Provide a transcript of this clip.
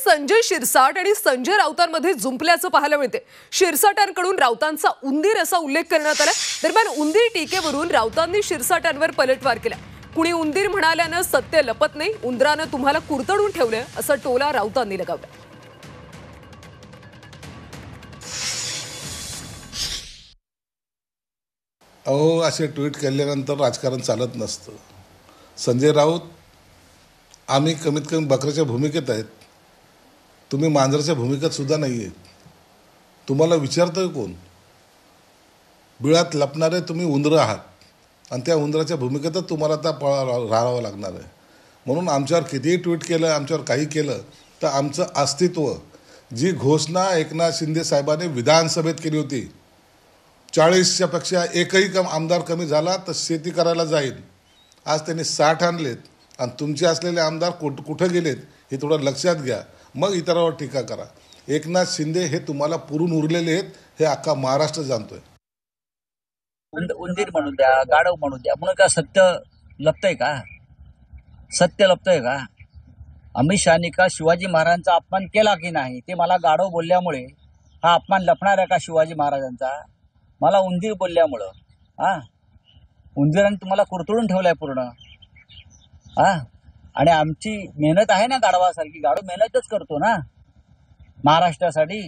संजय शिरसाट आणि संजय राऊतांमध्ये जुंपल्याचं पाहायला मिळते। शिरसाटांकडून राऊतांचा उंदीर असा उल्लेख करण्यात आला। दरम्यान उंदीर टीकेवरून राऊतांनी शिरसाटांवर पलटवार केला। कुणी उंदीर म्हणाल्यानं सत्य लपत नाही, उंदरानं तुम्हाला कुरतडून ठेवलंय असा टोला राऊतांनी लगावला। अहो, असे ट्विट केल्यानंतर राजकारण चालत नसतं। संजय राऊत आम्ही कमीत कमी बकऱ्याच्या भूमिकेत आहेत, तुम्ही मांजराच्या भूमिकेत सुद्धा नाही आहेत। तुम्हाला विचारतोय कोण? बिळात लपणारे तुम्ही उंदरं आहात आणि त्या उंदराच्या भूमिकेतच तुम्हाला आता राहावं लागणार आहे। म्हणून आमच्यावर कितीही ट्विट केलं, आमच्यावर काही केलं तर आमचं अस्तित्व, जी घोषणा एकनाथ शिंदे साहेबांनी विधानसभेत केली होती, 40च्या पेक्षा एकही आमदार कमी झाला तर शेती करायला जाईल, आज त्यांनी 60 आणलेत आणि तुमचे असलेले आमदार कुठं गेलेत हे थोडं लक्षात घ्या, मग इतरांवर टीका करा। एकनाथ शिंदे हे तुम्हाला पुरून उरलेले आहेत, हे अख्खा महाराष्ट्र जाणतोय। उंदीर म्हणू द्या, गाढव म्हणू द्या, म्हणून का सत्य लपतंय का? सत्य लपतंय का? अमित शहानी का शिवाजी महाराजांचा अपमान केला की नाही ते मला गाढव बोलल्यामुळे हा अपमान लपणार आहे का शिवाजी महाराजांचा? मला उंदीर बोलल्यामुळं उंदीराने तुम्हाला कुरतडून ठेवलाय पूर्ण। आणि आमची मेहनत आहे ना गाढवासारखी, गाढव मेहनतच करतो ना महाराष्ट्रासाठी।